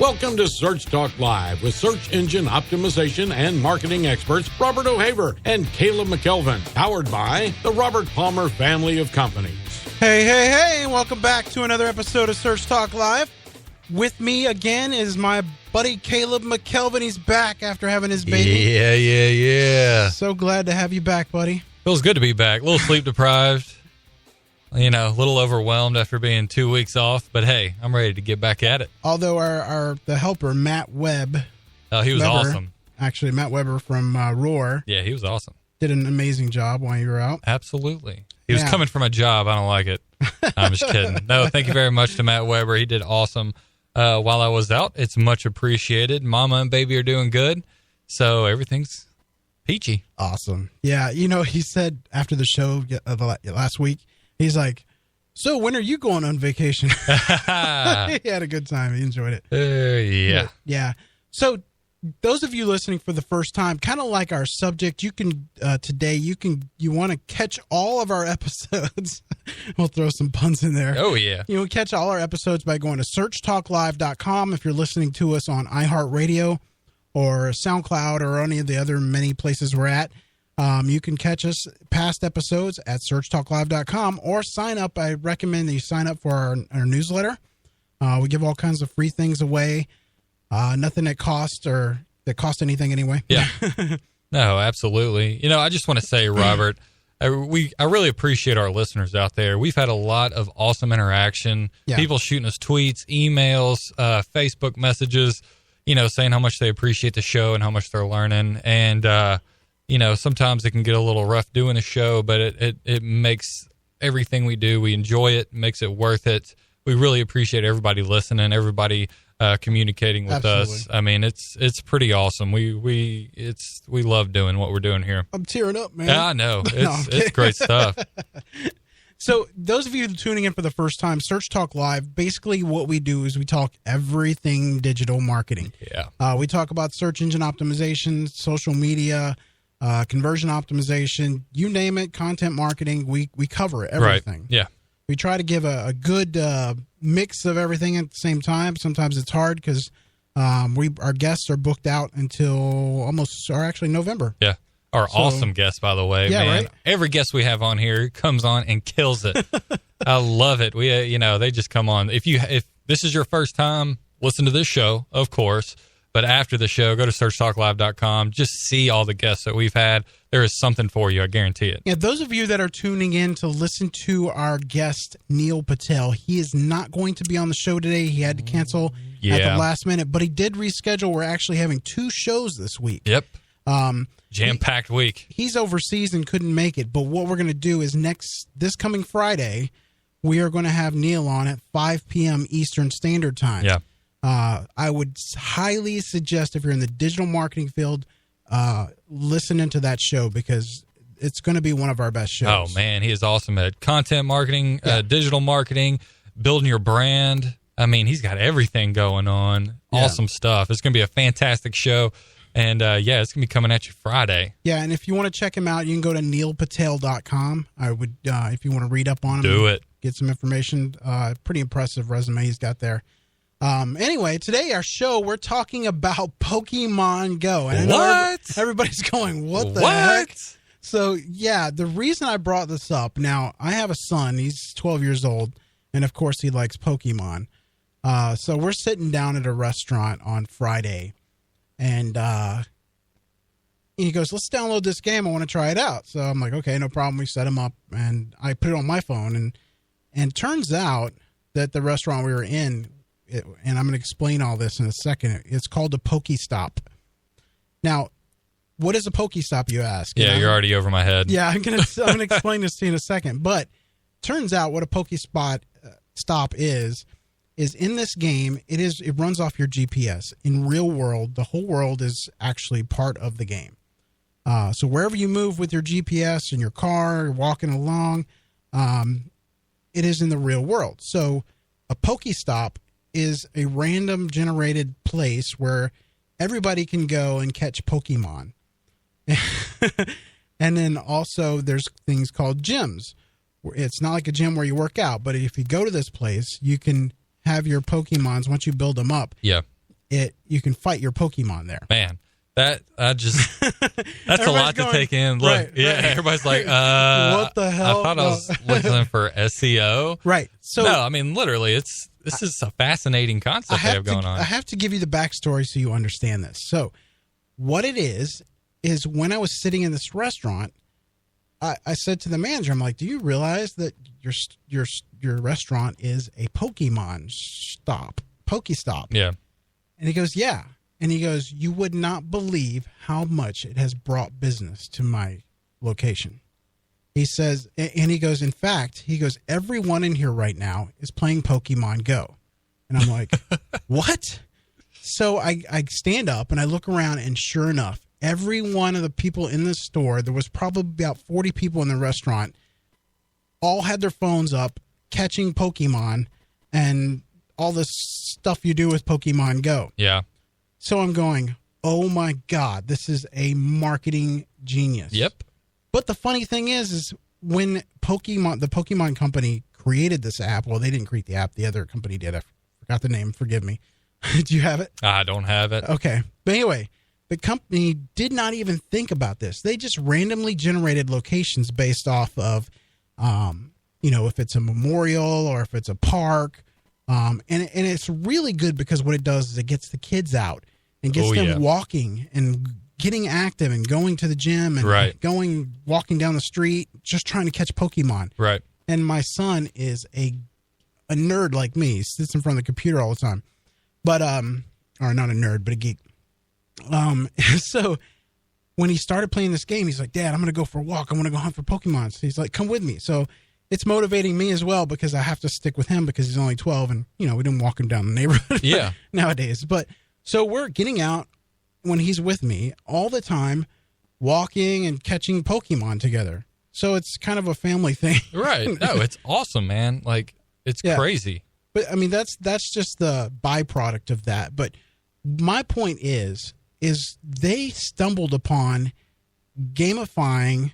Welcome to Search Talk Live with search engine optimization and marketing experts Robert O'Haver and Caleb McKelvin, powered by the Robert Palmer family of companies. Hey, welcome back to another episode of Search Talk Live. With me again is my buddy Caleb McKelvin. He's back after having his baby. Yeah. So glad to have you back, buddy. Feels good to be back. A little sleep deprived. A little overwhelmed after being 2 weeks off, but hey, I'm ready to get back at it. Although the helper, Matt Webb. Oh, he was Weber, awesome. Actually, Matt Weber from Roar. Yeah, he was awesome. Did an amazing job while you were out. Absolutely. He was coming from a job. I don't like it. I'm just kidding. No, thank you very much to Matt Weber. He did awesome while I was out. It's much appreciated. Mama and baby are doing good, so everything's peachy. Awesome. Yeah, he said after the show last week, he's like, so when are you going on vacation? He had a good time. He enjoyed it. Yeah. So those of you listening for the first time, kind of like our subject, you can today, you want to catch all of our episodes. We'll throw some puns in there. Oh, yeah. You will catch all our episodes by going to searchtalklive.com if you're listening to us on iHeartRadio or SoundCloud or any of the other many places we're at. You can catch us past episodes at searchtalklive.com or sign up. I recommend that you sign up for our newsletter. We give all kinds of free things away. Nothing that costs anything anyway. Yeah. No, absolutely. I just want to say, Robert, I really appreciate our listeners out there. We've had a lot of awesome interaction. Yeah. People shooting us tweets, emails, Facebook messages, saying how much they appreciate the show and how much they're learning. And, sometimes it can get a little rough doing a show, but it makes everything we do, we enjoy it, makes it worth it. We really appreciate everybody listening, everybody communicating with us. I mean, it's pretty awesome. We love doing what we're doing here. I'm tearing up, man. Yeah, I know. It's great stuff. So those of you tuning in for the first time, Search Talk Live, basically what we do is we talk everything digital marketing. Yeah. We talk about search engine optimization, social media, conversion optimization, you name it, content marketing. We cover everything. Right. Yeah. We try to give a good mix of everything at the same time. Sometimes it's hard because our guests are booked out until actually November. Yeah. Our awesome guest, by the way. Yeah, man. right? Every guest we have on here comes on and kills it. I love it. We, they just come on. If this is your first time, listen to this show, of course. But after the show, go to searchtalklive.com. Just see all the guests that we've had. There is something for you. I guarantee it. Yeah, those of you that are tuning in to listen to our guest, Neil Patel, he is not going to be on the show today. He had to cancel at the last minute, but he did reschedule. We're actually having 2 shows this week. Yep. Jam-packed week. He's overseas and couldn't make it, but what we're going to do is this coming Friday, we are going to have Neil on at 5 p.m. Eastern Standard Time. Yeah. I would highly suggest if you're in the digital marketing field, listen into that show because it's going to be one of our best shows. Oh, man, he is awesome at content marketing, digital marketing, building your brand. I mean, he's got everything going on. Yeah. Awesome stuff. It's going to be a fantastic show. And, it's going to be coming at you Friday. Yeah, and if you want to check him out, you can go to neilpatel.com. I would, if you want to read up on him. Do it. Get some information. Pretty impressive resume he's got there. Anyway, today our show, we're talking about Pokemon Go. And I know everybody's going, what the heck? So, yeah, the reason I brought this up, now, I have a son. He's 12 years old, and, of course, he likes Pokemon. So we're sitting down at a restaurant on Friday, and he goes, let's download this game. I want to try it out. So I'm like, okay, no problem. We set him up, and I put it on my phone, and turns out that the restaurant we were in, and I'm going to explain all this in a second. It's called a Pokestop. Now, what is a Pokestop, you ask? Yeah, you're already over my head. Yeah, I'm going to explain this to you in a second. But turns out what a Pokestop is in this game, it runs off your GPS. In real world, the whole world is actually part of the game. So wherever you move with your GPS in your car, walking along, it is in the real world. So a Pokestop is a random generated place where everybody can go and catch Pokemon. And then also there's things called gyms. It's not like a gym where you work out, but if you go to this place, you can have your Pokemons, once you build them up, you can fight your Pokemon there. Man, that's a lot to take in. Look, right. Everybody's like, what the hell? I thought I was listening for SEO. Right. So no, I mean, literally, this is a fascinating concept they have going on. I have to give you the backstory so you understand this. So what it is when I was sitting in this restaurant, I said to the manager, I'm like, do you realize that your restaurant is a Pokemon stop, Pokestop? Yeah. And he goes, yeah. And he goes, you would not believe how much it has brought business to my location. He says, and he goes, in fact, everyone in here right now is playing Pokemon Go. And I'm like, what? So I stand up and I look around, and sure enough, every one of the people in the store, there was probably about 40 people in the restaurant, all had their phones up, catching Pokemon and all this stuff you do with Pokemon Go. Yeah. So I'm going, oh my God, this is a marketing genius. Yep. But the funny thing is when the Pokemon company created this app, well, they didn't create the app. The other company did. I forgot the name. Forgive me. Do you have it? I don't have it. Okay. But anyway, the company did not even think about this. They just randomly generated locations based off of, if it's a memorial or if it's a park. And it's really good because what it does is it gets the kids out and gets them walking and getting active and going to the gym and walking down the street, just trying to catch Pokemon. Right. And my son is a nerd like me. He sits in front of the computer all the time. But, or not a nerd, but a geek. So when he started playing this game, he's like, Dad, I'm going to go for a walk. I want to go hunt for Pokemon. So he's like, come with me. So it's motivating me as well because I have to stick with him because he's only 12 and, we didn't walk him down the neighborhood nowadays. But so we're getting out when he's with me all the time, walking and catching Pokemon together. So it's kind of a family thing. Right. No, it's awesome, man. Like, it's crazy. But I mean, that's just the byproduct of that. But my point is they stumbled upon gamifying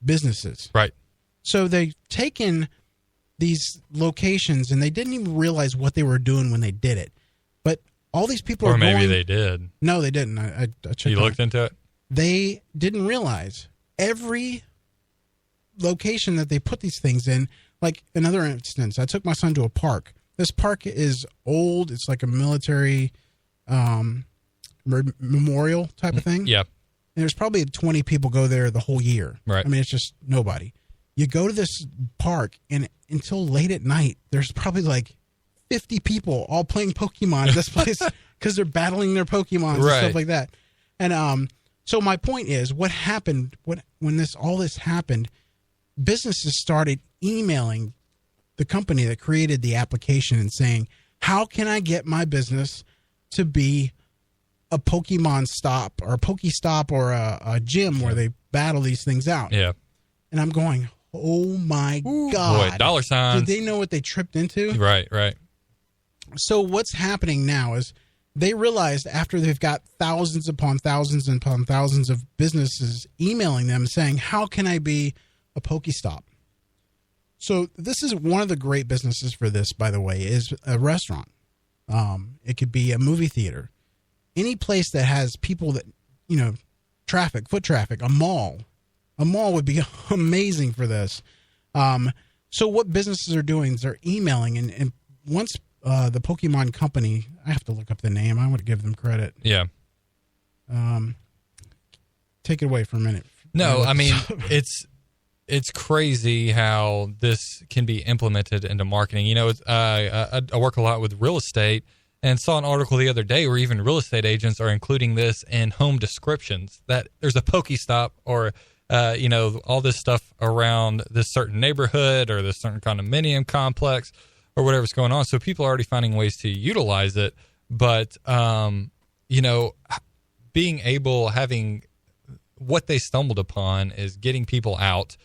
businesses. Right. So they've taken these locations and they didn't even realize what they were doing when they did it. But all these people or maybe they did. No, they didn't. I checked. You looked into it? They didn't realize every location that they put these things in. Like another instance, I took my son to a park. This park is old. It's like a military memorial type of thing. Yeah. And there's probably 20 people go there the whole year. Right. I mean, it's just nobody. You go to this park, and until late at night, there's probably like 50 people all playing Pokemon at this place because they're battling their Pokemon and stuff like that. And so my point is, what happened when all this happened? Businesses started emailing the company that created the application and saying, how can I get my business to be a Pokemon stop or a Pokestop or a gym where they battle these things out? Yeah. And I'm going, oh my God. Boy, dollar signs. Did they know what they tripped into? Right. So what's happening now is they realized after they've got thousands upon thousands of businesses emailing them saying, how can I be a Pokestop? So this is one of the great businesses for this, by the way, is a restaurant. It could be a movie theater. Any place that has people that, foot traffic, a mall. A mall would be amazing for this. So what businesses are doing is they're emailing, and once the Pokemon company, I have to look up the name. I want to give them credit. Yeah. Take it away for a minute. No, I mean, it's crazy how this can be implemented into marketing. I work a lot with real estate and saw an article the other day where even real estate agents are including this in home descriptions, that there's a Pokestop or all this stuff around this certain neighborhood or this certain condominium complex or whatever's going on. So people are already finding ways to utilize it. But, having what they stumbled upon is getting people out,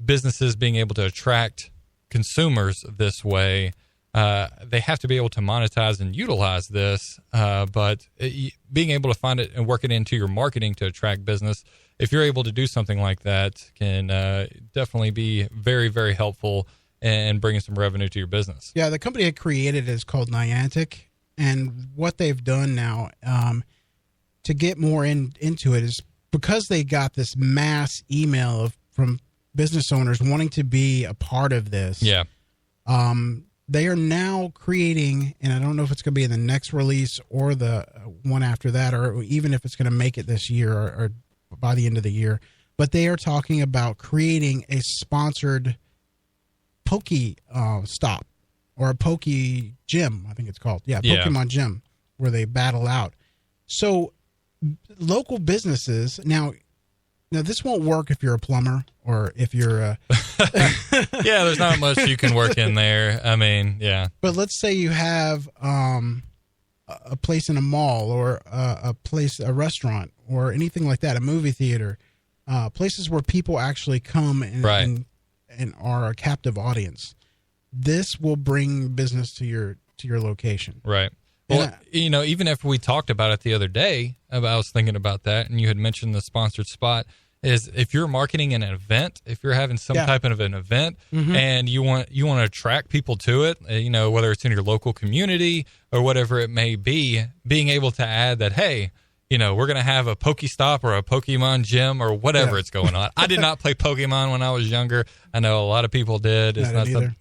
businesses being able to attract consumers this way. They have to be able to monetize and utilize this, but being able to find it and work it into your marketing to attract business, if you're able to do something like that, can definitely be very, very helpful in bringing some revenue to your business. Yeah, the company I created is called Niantic, And what they've done now to get more into it is because they got this mass email from business owners wanting to be a part of this. Yeah. They are now creating, and I don't know if it's going to be in the next release or the one after that, or even if it's going to make it this year or by the end of the year, but they are talking about creating a sponsored Poke Stop or a Poke Gym, I think it's called. Yeah, Pokemon Gym, where they battle out. So local businesses, now this won't work if you're a plumber or if you're yeah, there's not much you can work in there. I mean, yeah. But let's say you have a place in a mall or a restaurant or anything like that, a movie theater, places where people actually come and are a captive audience. This will bring business to your location. Right. Well, even after we talked about it the other day, I was thinking about that, and you had mentioned the sponsored spot, is if you're marketing an event, if you're having some type of an event, and you want to attract people to it, whether it's in your local community or whatever it may be, being able to add that, hey, we're going to have a Pokestop or a Pokemon Gym or whatever it's going on. I did not play Pokemon when I was younger. I know a lot of people did. It's not something,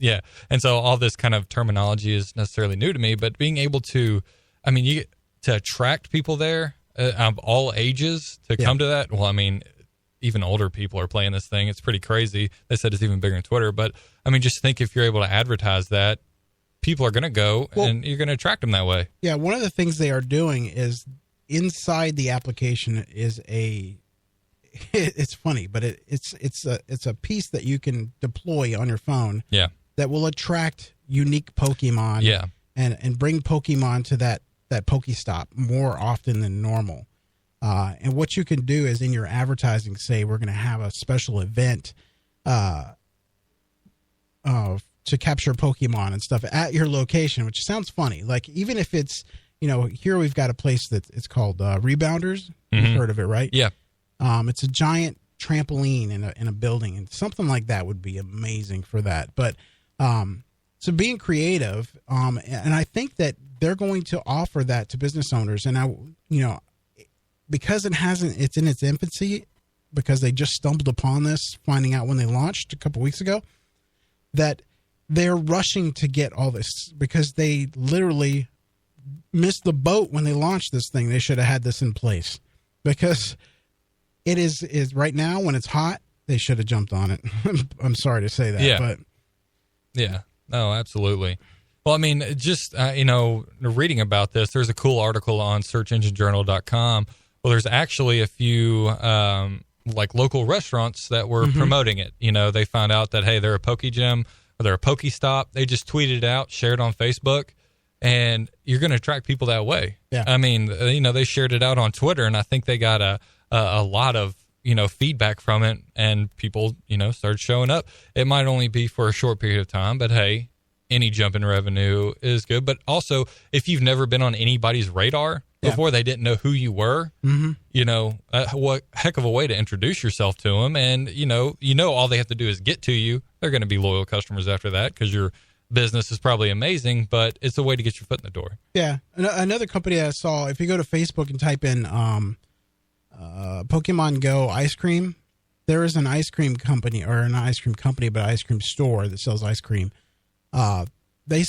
and so all this kind of terminology is necessarily new to me, but being able to, to attract people there of all ages to come to that. Well, I mean, even older people are playing this thing. It's pretty crazy. They said it's even bigger on Twitter, but just think if you're able to advertise that, people are going to go and you're going to attract them that way. Yeah. One of the things they are doing is, inside the application is it's funny, but it's a piece that you can deploy on your phone that will attract unique Pokemon and bring Pokemon to that Pokestop more often than normal. And what you can do is in your advertising, say we're going to have a special event to capture Pokemon and stuff at your location, which sounds funny. Like even if it's, here we've got a place that it's called Rebounders. You've heard of it, right? Yeah. It's a giant trampoline in a building, and something like that would be amazing for that. But so being creative, and I think that they're going to offer that to business owners. And because it's in its infancy, because they just stumbled upon this, finding out when they launched a couple weeks ago, that they're rushing to get all this because they literally missed the boat when they launched this thing. They should have had this in place because it is right now when it's hot. They should have jumped on it. I'm sorry to say that, but no, absolutely. Well, just reading about this, there's a cool article on searchenginejournal.com. Well, there's actually a few local restaurants that were promoting it. They found out that hey, they're a Poke Gym or they're a Pokestop. They just tweeted it out, shared on Facebook. And you're going to attract people that way. Yeah. They shared it out on Twitter, and I think they got a lot of, feedback from it, and people, started showing up. It might only be for a short period of time, but hey, any jump in revenue is good. But also, if you've never been on anybody's radar before, they didn't know who you were, what heck of a way to introduce yourself to them. And, all they have to do is get to you. They're going to be loyal customers after that because you're business is probably amazing, but it's a way to get your foot in the door. Yeah. Another company I saw, if you go to Facebook and type in Pokemon Go ice cream, there is an ice cream company, or not ice cream company, but ice cream store that sells ice cream. They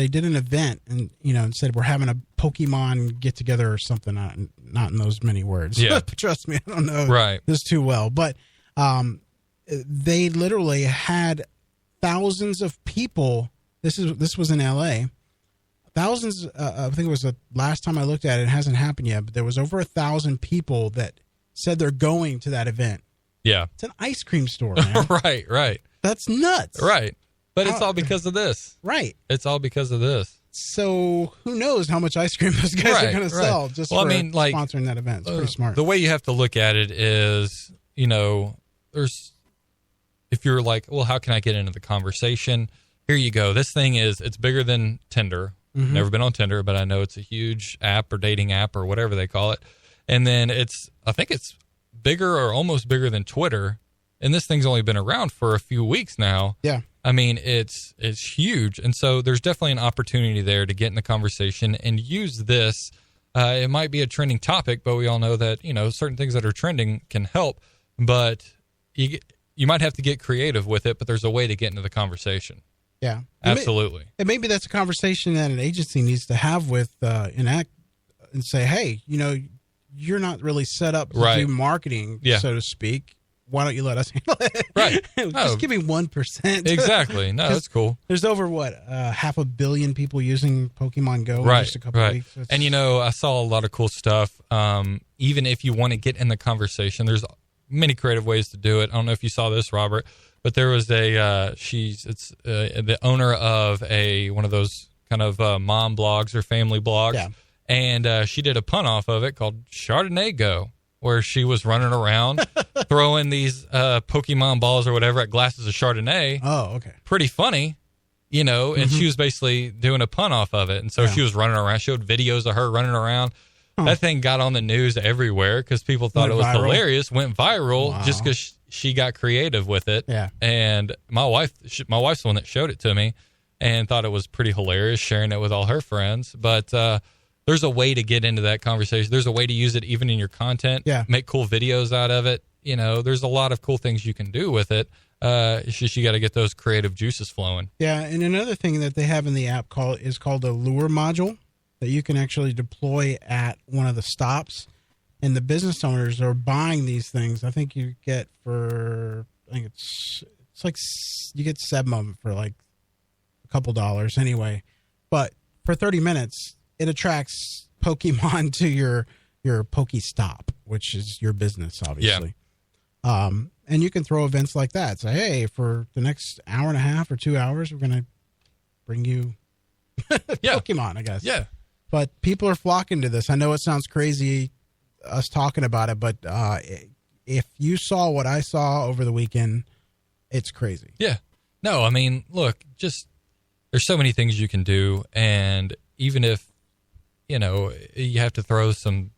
did an event and, and said we're having a Pokemon get together or something. Not in those many words. Yeah. Trust me, I don't know this too well. But they literally had thousands of people. This was in LA. Thousands. I think it was the last time I looked at it. It hasn't happened yet, but there was over 1,000 people that said they're going to that event. Yeah, it's an ice cream store, man. Right. That's nuts. Right, but it's all because of this. Right. It's all because of this. So who knows how much ice cream those guys are going to sell just for sponsoring that event? It's pretty smart. The way you have to look at it is, there's. If you're like, well, how can I get into the conversation? Here you go. This thing it's bigger than Tinder. Never been on Tinder, but I know it's a huge app or dating app or whatever they call it. And then I think it's bigger or almost bigger than Twitter. And this thing's only been around for a few weeks now. Yeah. I mean, it's huge. And so there's definitely an opportunity there to get in the conversation and use this. It might be a trending topic, but we all know that, certain things that are trending can help. But you might have to get creative with it, but there's a way to get into the conversation. Yeah. Absolutely. And maybe that's a conversation that an agency needs to have with Enact and say, hey, you're not really set up to do marketing, so to speak. Why don't you let us handle it? Right. Just give me 1%. Exactly. No, that's cool. There's over, 500 million people using Pokemon Go in just a couple of weeks. And, I saw a lot of cool stuff. Even if you want to get in the conversation, there's many creative ways to do it. I don't know if you saw this, Robert, but there was it's the owner of one of those kind of mom blogs or family blogs. Yeah. And she did a pun off of it called Chardonnay Go, where she was running around throwing these Pokemon balls or whatever at glasses of Chardonnay. Oh, okay. Pretty funny, and she was basically doing a pun off of it. And so she was running around, showed videos of her running around. That thing got on the news everywhere because people thought it was hilarious, went viral just because she got creative with it. Yeah. And my wife's the one that showed it to me and thought it was pretty hilarious, sharing it with all her friends. But there's a way to get into that conversation. There's a way to use it even in your content. Yeah. Make cool videos out of it. There's a lot of cool things you can do with it. It's just you got to get those creative juices flowing. Yeah, and another thing that they have in the app is called a lure module that you can actually deploy at one of the stops. And the business owners are buying these things. I think you get it's like you get 7 of them for like a couple dollars anyway. But for 30 minutes, it attracts Pokemon to your Pokestop, which is your business, obviously. Yeah. And you can throw events like that. Say, hey, for the next hour and a half or 2 hours, we're going to bring you Pokemon, I guess. Yeah. But people are flocking to this. I know it sounds crazy, us talking about it, but if you saw what I saw over the weekend, it's crazy. Yeah. No, I mean, look, there's so many things you can do. And even if, you have to throw some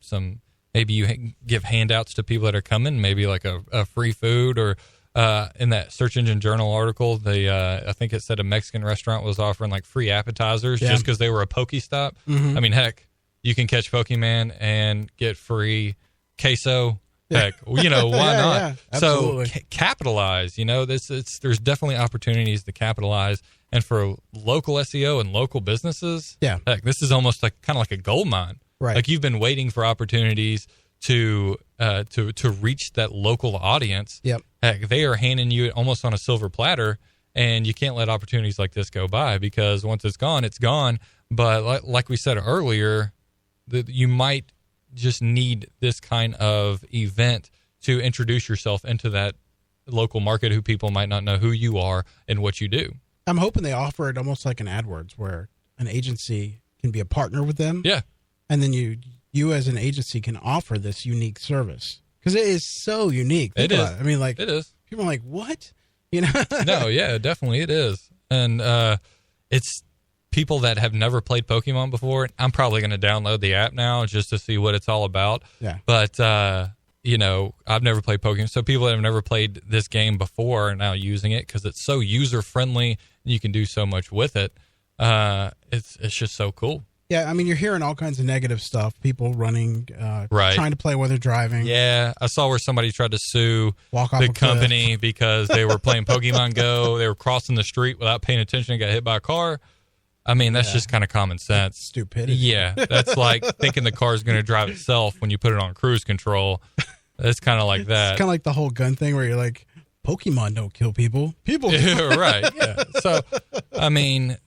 maybe you give handouts to people that are coming, maybe like a free food or in that Search Engine Journal article, I think it said a Mexican restaurant was offering like free appetizers just because they were a Pokestop. Mm-hmm. I mean, heck, you can catch Pokemon and get free queso. Heck, why not? Yeah, so capitalize. There's definitely opportunities to capitalize. And for local SEO and local businesses, heck, this is almost like kind of like a gold mine. Right. Like you've been waiting for opportunities to reach that local audience. Yep. Heck, they are handing you it almost on a silver platter, and you can't let opportunities like this go by because once it's gone, it's gone. But like we said earlier, you might just need this kind of event to introduce yourself into that local market who people might not know who you are and what you do. I'm hoping they offer it almost like an AdWords where an agency can be a partner with them. Yeah. And then you as an agency can offer this unique service because it is so unique. It is. I mean, like, it is. People are like, what? No, yeah, definitely it is. And it's people that have never played Pokemon before. I'm probably going to download the app now just to see what it's all about. Yeah. But, I've never played Pokemon. So people that have never played this game before are now using it because it's so user-friendly and you can do so much with it. It's just so cool. Yeah, I mean, you're hearing all kinds of negative stuff. People running, right, trying to play while they're driving. Yeah, I saw where somebody tried to sue the company because they were playing Pokemon Go. They were crossing the street without paying attention and got hit by a car. I mean, that's just kind of common sense. That's stupidity. Yeah, that's like thinking the car's going to drive itself when you put it on cruise control. It's kind of like that. It's kind of like the whole gun thing where you're like, Pokemon don't kill people. People do. Right, yeah. So, I mean,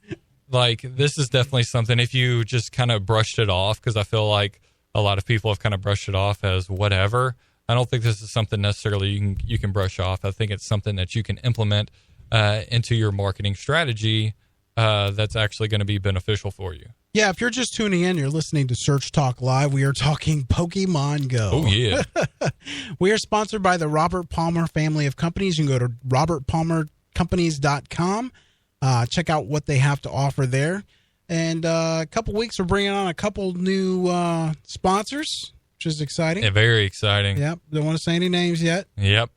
like, this is definitely something, if you just kind of brushed it off, because I feel like a lot of people have kind of brushed it off as whatever. I don't think this is something necessarily you can brush off. I think it's something that you can implement into your marketing strategy that's actually going to be beneficial for you. Yeah, if you're just tuning in, you're listening to Search Talk Live. We are talking Pokemon Go. Oh, yeah. We are sponsored by the Robert Palmer family of companies. You can go to robertpalmercompanies.com. Check out what they have to offer there. And a couple weeks, we're bringing on a couple new sponsors, which is exciting. Yeah, very exciting. Yep. Don't want to say any names yet. Yep.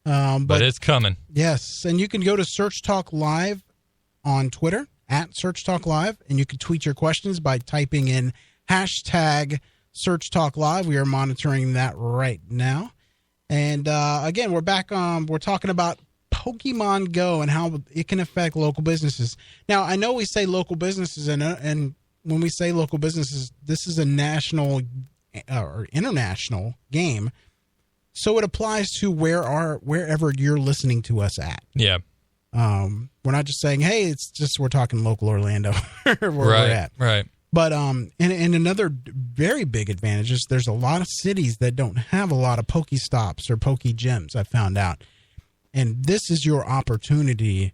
But it's coming. Yes, and you can go to Search Talk Live on Twitter, at Search Talk Live, and you can tweet your questions by typing in hashtag Search Talk Live. We are monitoring that right now. And again, we're back on, we're talking about Pokemon Go and how it can affect local businesses. Now, I know we say local businesses, and when we say local businesses, this is a national or international game. So it applies to wherever you're listening to us at. Yeah. We're not just saying, hey, it's just we're talking local Orlando where we're at. Right. But and another very big advantage is there's a lot of cities that don't have a lot of Pokestops or Poke Gyms, I found out. And this is your opportunity.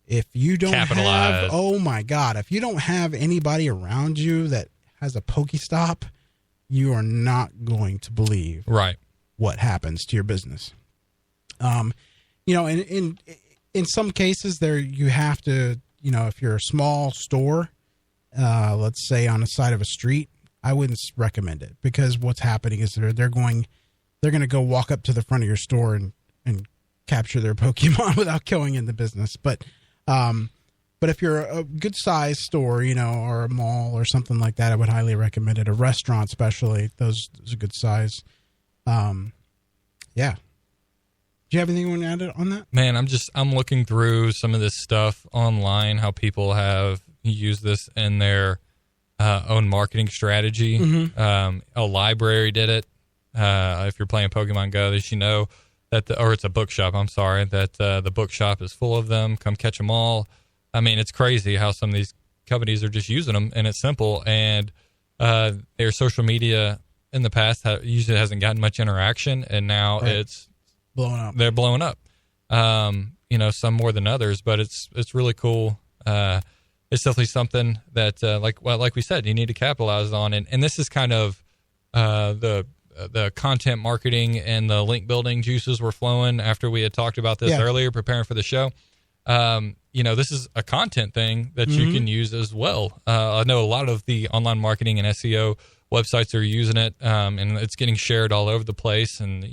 If you don't capitalize. Oh my God, if you don't have anybody around you that has a Pokestop, you are not going to believe what happens to your business. In some cases there you have to, if you're a small store, let's say on the side of a street, I wouldn't recommend it, because what's happening is they're going to go walk up to the front of your store and capture their Pokemon without going in the business. But if you're a good sized store, or a mall or something like that, I would highly recommend it. A restaurant, especially, those are good size. Yeah. Do you have anything you want to add on that? Man, I'm looking through some of this stuff online, how people have used this in their own marketing strategy. Mm-hmm. A library did it. If you're playing Pokemon Go, that or it's a bookshop, I'm sorry, that the bookshop is full of them. Come catch them all. I mean, it's crazy how some of these companies are just using them, and it's simple. And their social media in the past usually hasn't gotten much interaction, and now it's blowing up. They're blowing up. Some more than others, but it's really cool. It's definitely something that, like we said, you need to capitalize on. And this is kind of the content marketing and the link building juices were flowing after we had talked about this earlier, preparing for the show. This is a content thing that you can use as well. I know a lot of the online marketing and SEO websites are using it, and it's getting shared all over the place, and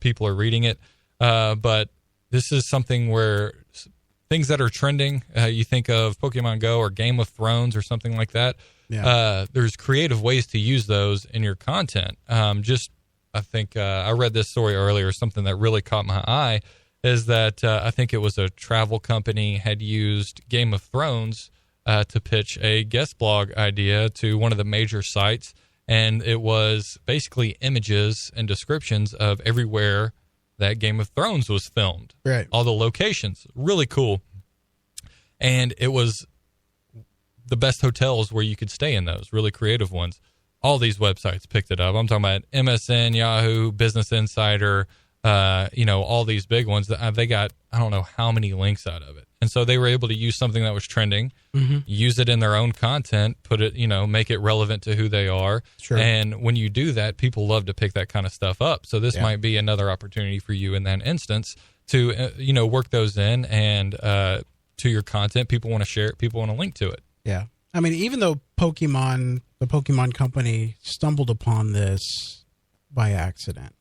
people are reading it. But this is something where things that are trending, you think of Pokemon Go or Game of Thrones or something like that. Yeah. There's creative ways to use those in your content. I think I read this story earlier. Something that really caught my eye is that I think it was a travel company had used Game of Thrones to pitch a guest blog idea to one of the major sites. And it was basically images and descriptions of everywhere that Game of Thrones was filmed. Right. All the locations. Really cool. And it was the best hotels where you could stay in those, really creative ones. All these websites picked it up. I'm talking about MSN, Yahoo, Business Insider, all these big ones. They got, I don't know how many links out of it. And so they were able to use something that was trending, use it in their own content, put it, make it relevant to who they are. Sure. And when you do that, people love to pick that kind of stuff up. So this might be another opportunity for you in that instance to, work those in and to your content. People want to share it. People want to link to it. Yeah. I mean, even though the Pokemon company stumbled upon this by accident,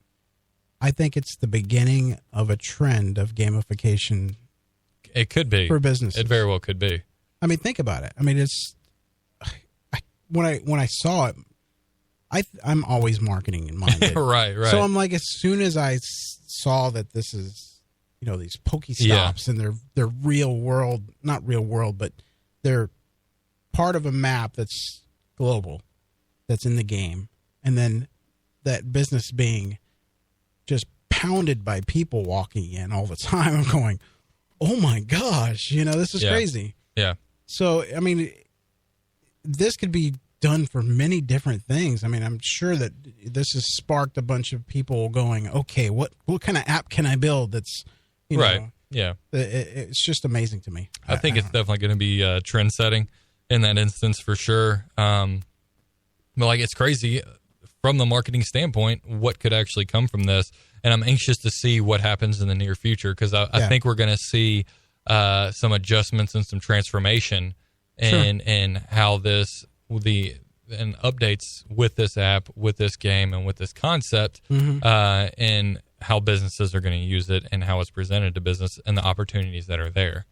I think it's the beginning of a trend of gamification. It could be for businesses. It very well could be. I mean, think about it. I mean, when I saw it, I'm always marketing minded. Right. So I'm like, as soon as I saw that this is, these Pokestops and they're real world, not real world, but they're part of a map that's global, that's in the game, and then that business being just pounded by people walking in all the time. I'm going, oh my gosh, this is crazy. Yeah. So, I mean, this could be done for many different things. I mean, I'm sure that this has sparked a bunch of people going, okay, what kind of app can I build that's, right. Yeah. It's just amazing to me. I think it's definitely going to be trend setting in that instance for sure. But it's crazy from the marketing standpoint, what could actually come from this. And I'm anxious to see what happens in the near future, because I think we're going to see some adjustments and some transformation in how and updates with this app, with this game, and with this concept, and how businesses are going to use it and how it's presented to business and the opportunities that are there.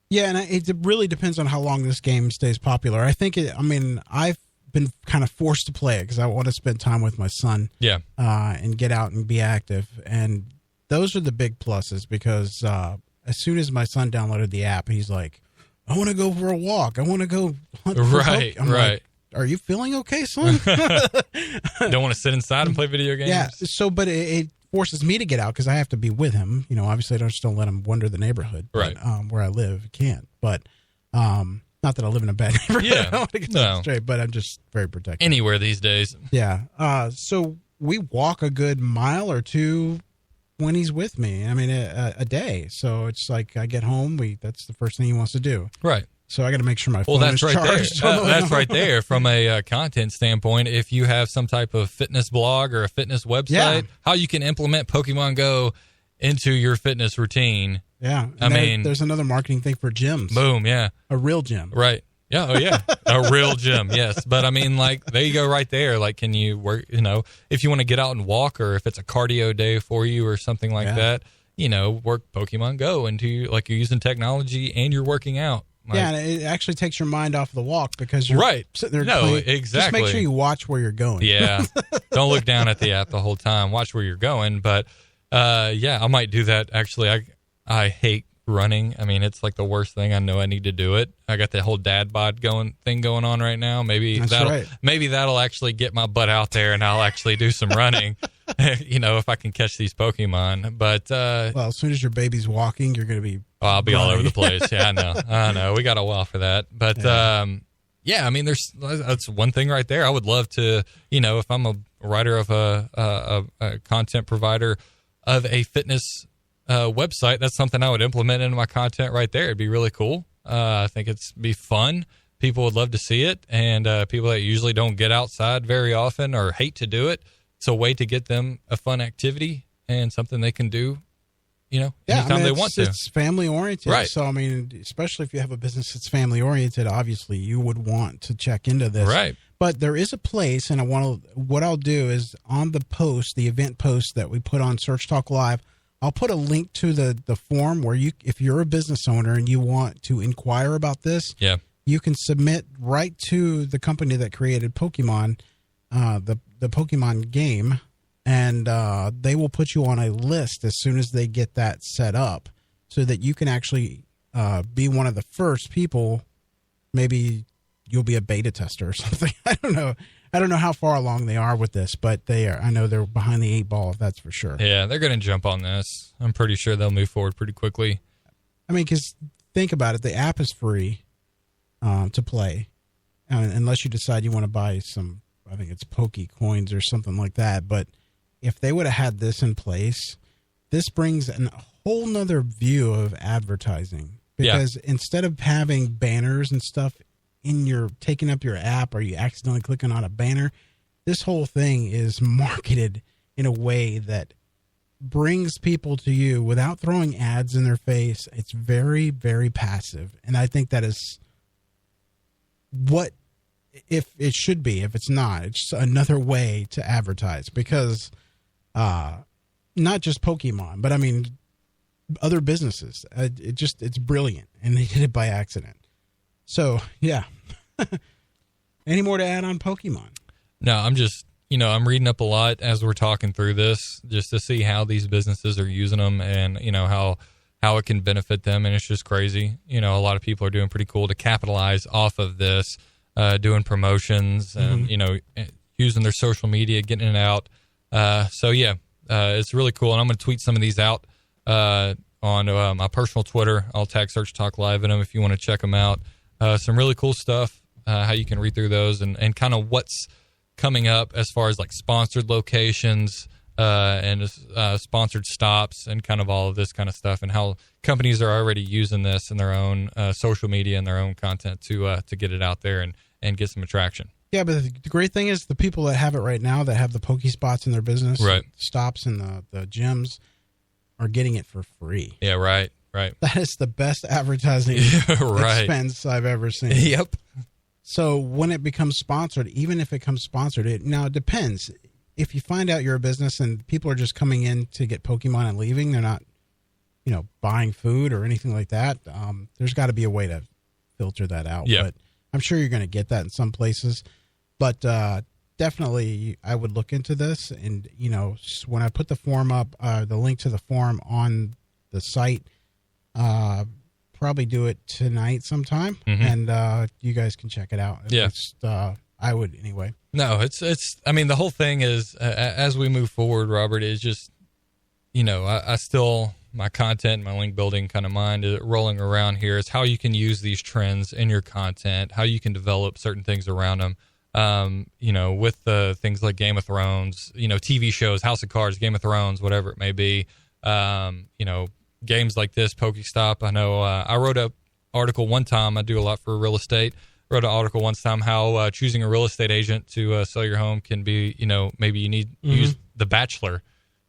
Yeah, and it really depends on how long this game stays popular. I think I've been kind of forced to play it because I want to spend time with my son. Yeah. And get out and be active. And those are the big pluses because as soon as my son downloaded the app, he's like, I want to go for a walk. I want to go hunt for Right, I'm right. Like, are you feeling okay, son? Don't want to sit inside and play video games? Yeah. So, but it forces me to get out because I have to be with him. You know, obviously I just don't let him wander the neighborhood. Right. But, where I live, I can't. But not that I live in a bad neighborhood. Yeah. I want to get that straight, but I'm just very protective. Anywhere these days. Yeah. So we walk a good mile or two when he's with me. I mean, a day. So it's like I get home, that's the first thing he wants to do. Right. So I got to make sure my phone that's is right charged. there. That's right there from a content standpoint. If you have some type of fitness blog or a fitness website, how you can implement Pokemon Go into your fitness routine. Yeah. I mean, there's another marketing thing for gyms. Boom. Yeah. A real gym. Right. Yeah. Oh, yeah. A real gym. Yes. But I mean, like, there you go right there. Like, can you work, if you want to get out and walk or if it's a cardio day for you or something like that, work Pokemon Go into, like, you're using technology and you're working out. Like, and it actually takes your mind off the walk because you're sitting there. Exactly. Just make sure you watch where you're going. Yeah. Don't look down at the app the whole time. Watch where you're going. But, I might do that. Actually, I hate running. I mean, it's like the worst thing. I know I need to do it. I got the whole dad bod going on right now. Maybe that'll actually get my butt out there and I'll actually do some running. If I can catch these Pokemon. But as soon as your baby's walking, you're going to be. I'll be all over the place. Yeah, I know. We got a while for that. But I mean, that's one thing right there. I would love to, if I'm a writer of a content provider of a fitness website, that's something I would implement into my content right there. It'd be really cool. I think it'd be fun. People would love to see it. And people that usually don't get outside very often or hate to do it, it's a way to get them a fun activity and something they can do, anytime they want to. It's family oriented. Right. So, I mean, especially if you have a business that's family oriented, obviously you would want to check into this. Right. But there is a place, and what I'll do is on the event post that we put on Search Talk Live, I'll put a link to the form where if you're a business owner and you want to inquire about this, you can submit right to the company that created Pokemon, the Pokemon game, and they will put you on a list as soon as they get that set up so that you can actually be one of the first people. Maybe you'll be a beta tester or something. I don't know how far along they are with this, but I know they're behind the 8 ball, that's for sure. Yeah, they're going to jump on this. I'm pretty sure they'll move forward pretty quickly. I mean, because think about it. The app is free to play, unless you decide you want to buy some, I think it's Poke Coins or something like that. But if they would have had this in place, this brings a whole nother view of advertising. Because instead of having banners and stuff taking up your app or you accidentally clicking on a banner, this whole thing is marketed in a way that brings people to you without throwing ads in their face. It's very, very passive. And I think that is what if it should be. If it's not, it's just another way to advertise because not just Pokemon, but I mean other businesses. It's brilliant, and they did it by accident. So, yeah. Any more to add on Pokemon? No, I'm just, I'm reading up a lot as we're talking through this just to see how these businesses are using them and, how it can benefit them. And it's just crazy. A lot of people are doing pretty cool to capitalize off of this, doing promotions and, using their social media, getting it out. It's really cool. And I'm going to tweet some of these out on my personal Twitter. I'll tag Search Talk Live in them if you want to check them out. Some really cool stuff, how you can read through those and kind of what's coming up as far as like sponsored locations and sponsored stops and kind of all of this kind of stuff and how companies are already using this in their own social media and their own content to get it out there and get some attraction. Yeah, but the great thing is the people that have it right now that have the Pokespots in their business, stops and the gyms are getting it for free. Yeah, right. That is the best advertising expense I've ever seen. Yep. So when it becomes sponsored, even if it comes sponsored, it depends. if you find out you're a business and people are just coming in to get Pokemon and leaving, they're not, buying food or anything like that. There's got to be a way to filter that out. Yeah. But I'm sure you're going to get that in some places. But definitely, I would look into this. And, when I put the form up, the link to the form on the site, probably do it tonight sometime. And you guys can check it out. At least, I would anyway. No, it's, I mean, the whole thing is, as we move forward, Robert, is just, I still, my content, my link building kind of mind is rolling around here. It's how you can use these trends in your content, how you can develop certain things around them. With the things like Game of Thrones, TV shows, House of Cards, Game of Thrones, whatever it may be. Games like this, Pokestop. I know I wrote an article one time. I do a lot for real estate. Wrote an article one time how choosing a real estate agent to sell your home can be, maybe you need use The Bachelor,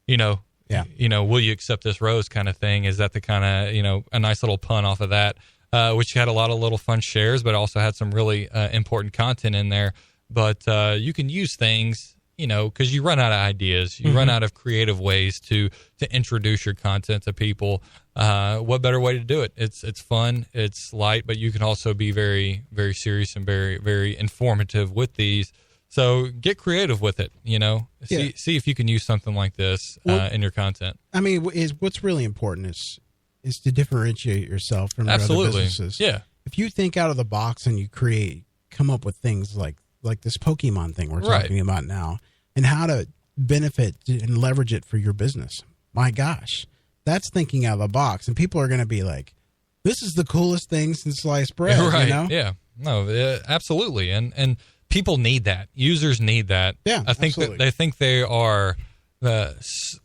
will you accept this rose kind of thing? Is that the kind of, a nice little pun off of that, which had a lot of little fun shares, but also had some really important content in there. But you can use things, because you run out of ideas. You run out of creative ways to introduce your content to people. What better way to do it? It's fun, it's light, but you can also be very, very serious and very, very informative with these. So get creative with it, See if you can use something like this in your content. I mean, what's really important is to differentiate yourself from your other businesses. Yeah. If you think out of the box and you come up with things like this Pokemon thing we're talking about now, and how to benefit and leverage it for your business. My gosh, that's thinking out of the box. And people are going to be like, this is the coolest thing since sliced bread, right. Yeah. No, absolutely. And people need that. Users need that. Yeah, I think absolutely. that they think they are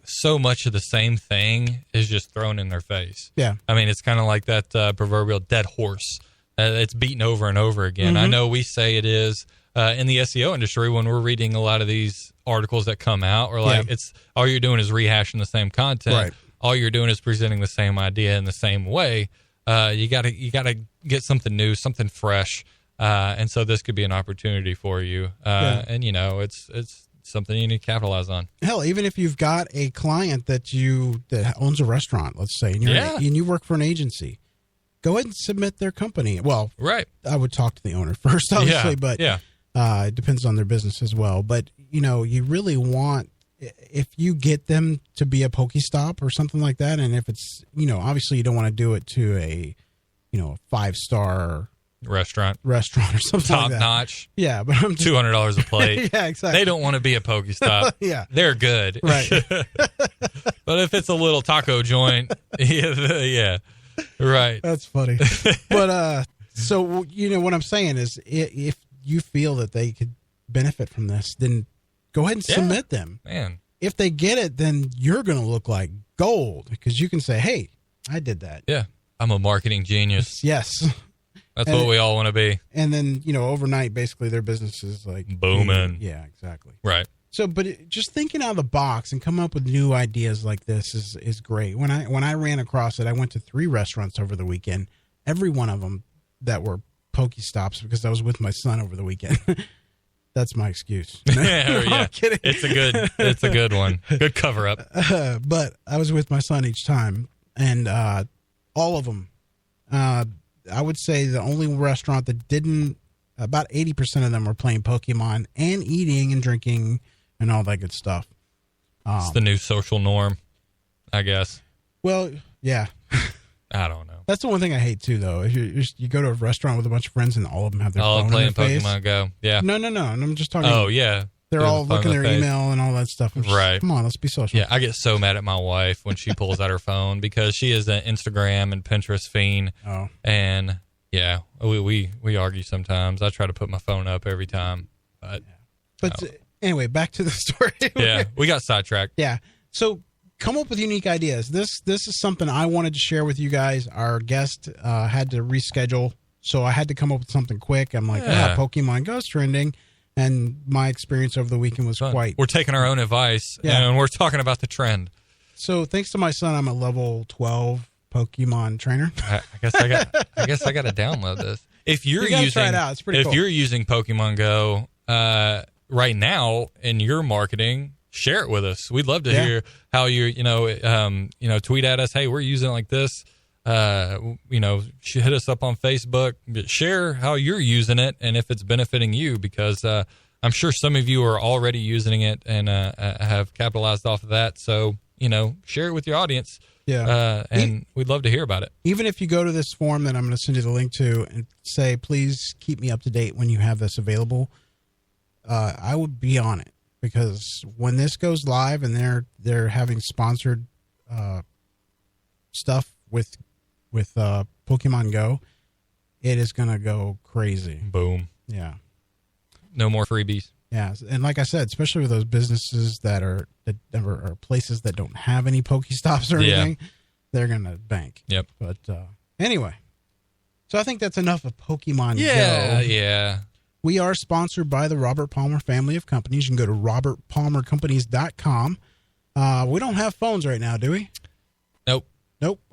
so much of the same thing is just thrown in their face. Yeah. I mean, it's kind of like that proverbial dead horse. It's beaten over and over again. I know we say it is in the SEO industry when we're reading a lot of these articles that come out, or like it's all you're doing is rehashing the same content. Right. All you're doing is presenting the same idea in the same way. You gotta get something new, something fresh. And so this could be an opportunity for you. And it's something you need to capitalize on. Hell, even if you've got a client that owns a restaurant, let's say, and you work for an agency, go ahead and submit their company. Well, right. I would talk to the owner first, obviously, but it depends on their business as well. But, you really want, if you get them to be a Pokestop or something like that, and if it's, obviously you don't want to do it to a, 5-star restaurant or something top like that. notch. Yeah, but I'm just, $200 a plate. Yeah, exactly. They don't want to be a Pokestop. Yeah, they're good. Right. But if it's a little taco joint, yeah, right. That's funny. But so what I'm saying is, if you feel that they could benefit from this, then go ahead and submit them. Man, if they get it, then you're going to look like gold, because you can say, "Hey, I did that." Yeah, I'm a marketing genius. Yes. That's what we all want to be. And then, overnight, basically their business is like booming. Yeah, exactly. Right. So, but just thinking out of the box and coming up with new ideas like this is great. When I ran across it, I went to 3 restaurants over the weekend. Every one of them that were Pokestops, because I was with my son over the weekend. That's my excuse. I'm kidding. It's a good one. Good cover up. But I was with my son each time, and all of them. I would say the only restaurant that didn't, about 80% of them were playing Pokemon and eating and drinking and all that good stuff. It's the new social norm, I guess. Well, yeah. I don't know. That's the one thing I hate too, though. If you go to a restaurant with a bunch of friends and all of them have their phone playing in their face. Pokemon Go. Yeah. No. And I'm just talking. Oh, yeah. They're all looking at their email and all that stuff. Right. Come on, let's be social. Yeah, I get so mad at my wife when she pulls out her phone, because she is an Instagram and Pinterest fiend. Oh. And yeah, we argue sometimes. I try to put my phone up every time. But anyway, back to the story. Yeah, we got sidetracked. Yeah. So come up with unique ideas. This is something I wanted to share with you guys. Our guest had to reschedule, so I had to come up with something quick. I'm like, Pokemon Go's trending. And my experience over the weekend was quite... We're taking our own advice, and we're talking about the trend. So thanks to my son, I'm a level 12 Pokemon trainer. I guess I got to download this. If you're try it out. It's pretty cool. If you're using Pokemon Go, right now in your marketing, share it with us. We'd love to hear how you're, tweet at us. Hey, we're using it like this. Hit us up on Facebook. Share how you're using it and if it's benefiting you, because I'm sure some of you are already using it and have capitalized off of that. So, share it with your audience. Yeah. And we'd love to hear about it. Even if you go to this form that I'm going to send you the link to and say, please keep me up to date when you have this available, I would be on it, because when this goes live and they're having sponsored stuff with Pokemon Go, it is going to go crazy. Boom. Yeah. No more freebies. Yeah, and like I said, especially with those businesses that are places that don't have any Pokestops or anything, they're gonna bank. Yep. But anyway, so I think that's enough of Pokemon Go. Yeah. We are sponsored by the Robert Palmer family of companies. You can go to robertpalmercompanies.com. We don't have phones right now, do we? Nope.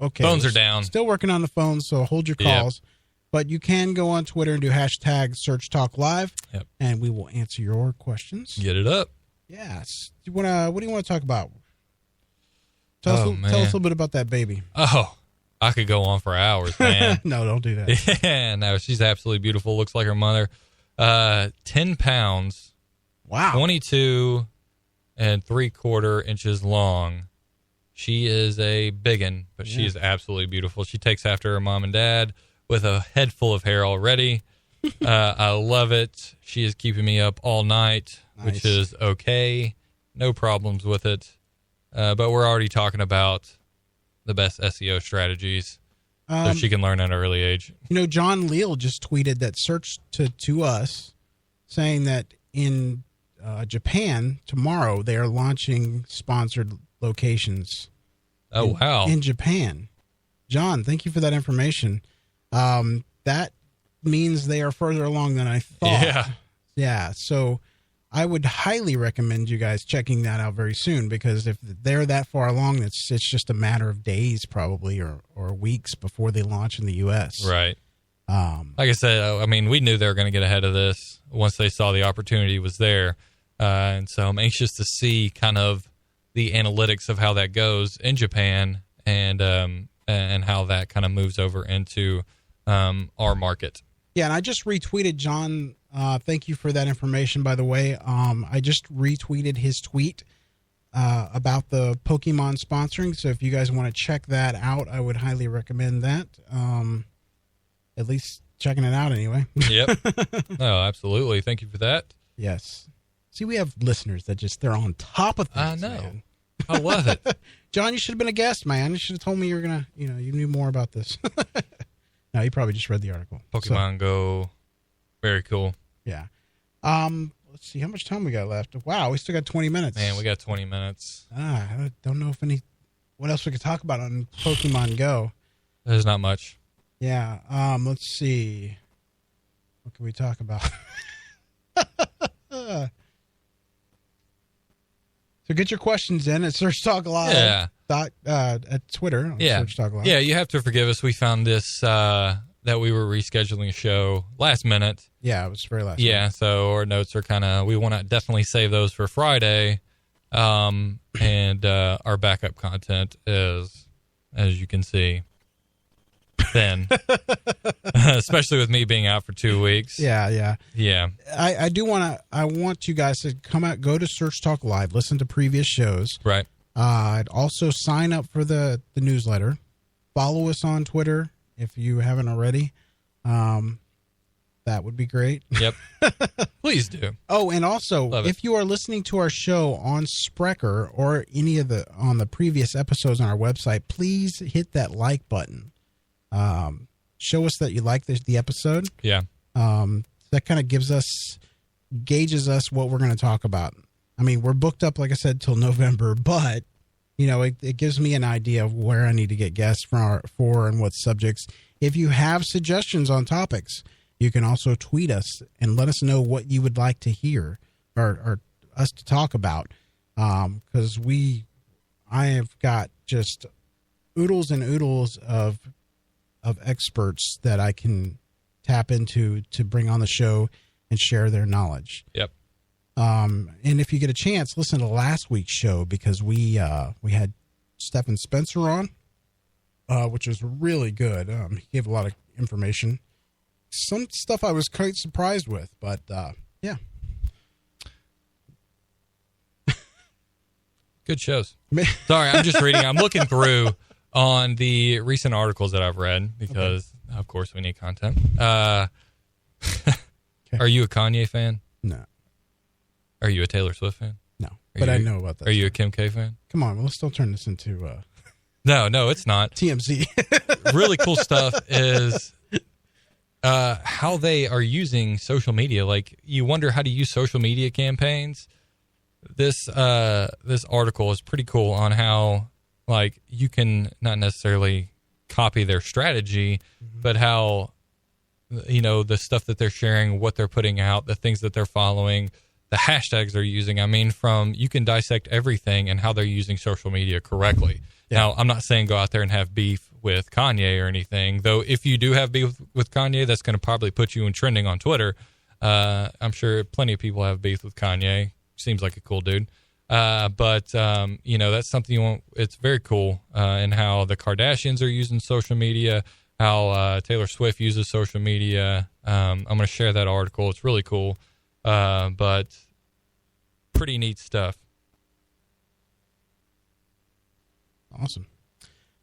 Okay. Phones are down. Still working on the phones, so hold your calls. Yep. But you can go on Twitter and do hashtag Search Talk Live, and we will answer your questions. Get it up. Yes. What do you want to talk about? Tell us a little bit about that baby. Oh, I could go on for hours, man. No, don't do that. Yeah, no, she's absolutely beautiful. Looks like her mother. 10 pounds. Wow. 22 3/4 inches long. She is a biggin, but she is absolutely beautiful. She takes after her mom and dad with a head full of hair already. I love it. She is keeping me up all night, which is okay. No problems with it. But we're already talking about the best SEO strategies so she can learn at an early age. John Leal just tweeted that search to us, saying that in Japan tomorrow they are launching sponsored locations. Oh, wow. In Japan. John, thank you for that information. That means they are further along than I thought. Yeah. So I would highly recommend you guys checking that out very soon, because if they're that far along, it's just a matter of days probably or weeks before they launch in the U.S. Right. Like I said, we knew they were going to get ahead of this once they saw the opportunity was there. And so I'm anxious to see kind of the analytics of how that goes in Japan and how that kind of moves over into our market. Yeah, and I just retweeted John. Thank you for that information, by the way. I just retweeted his tweet about the Pokemon sponsoring. So if you guys want to check that out, I would highly recommend that. At least checking it out anyway. Yep. No, absolutely. Thank you for that. Yes. See, we have listeners that they're on top of things. I know. Man. I love it. John, you should have been a guest, man. You should have told me you were going to, you knew more about this. No, you probably just read the article. Pokemon Go. Very cool. Yeah. Let's see how much time we got left. Wow, we still got 20 minutes. Man, we got 20 minutes. I don't know what else we could talk about on Pokemon Go. There's not much. Yeah. Let's see. What can we talk about? So get your questions in at Search Talk Live. Yeah. At Twitter. Search Talk Live. Yeah, you have to forgive us. We found this that we were rescheduling a show last minute. Yeah, it was very last minute. Yeah, so our notes are we want to definitely save those for Friday. And our backup content is, as you can see, thin. Especially with me being out for 2 weeks. Yeah. I want you guys to come out, go to Search Talk Live, listen to previous shows. Right. I'd also sign up for the newsletter. Follow us on Twitter if you haven't already. That would be great. Yep. Please do. Oh, and also, if you are listening to our show on Spreaker or any of on the previous episodes on our website, please hit that like button. Show us that you like the episode. Yeah. That kind of gauges us what we're going to talk about. I mean, we're booked up, like I said, till November, but it gives me an idea of where I need to get guests for and what subjects. If you have suggestions on topics, you can also tweet us and let us know what you would like to hear or us to talk about. Because I have got just oodles and oodles of experts that I can tap into to bring on the show and share their knowledge. Yep. And if you get a chance, listen to last week's show because we had Stephen Spencer on, which was really good. He gave a lot of information. Some stuff I was quite surprised with, but yeah. Good shows. Sorry, I'm just reading. I'm looking through on the recent articles that I've read because, of course, we need content. Okay. Are you a Kanye fan? No. Are you a Taylor Swift fan? No, but I know about that. Are you a Kim K fan? Come on, we'll still turn this into No, it's not. TMZ. Really cool stuff is how they are using social media. Like, you wonder how to use social media campaigns. This article is pretty cool on how, like, you can not necessarily copy their strategy, but how, the stuff that they're sharing, what they're putting out, the things that they're following, the hashtags they're using. I mean, you can dissect everything and how they're using social media correctly. Yeah. Now, I'm not saying go out there and have beef with Kanye or anything, though if you do have beef with Kanye, that's going to probably put you in trending on Twitter. I'm sure plenty of people have beef with Kanye. Seems like a cool dude. But that's something you want. It's very cool in how the Kardashians are using social media, how Taylor Swift uses social media. I'm going to share that article. It's really cool, but pretty neat stuff. Awesome.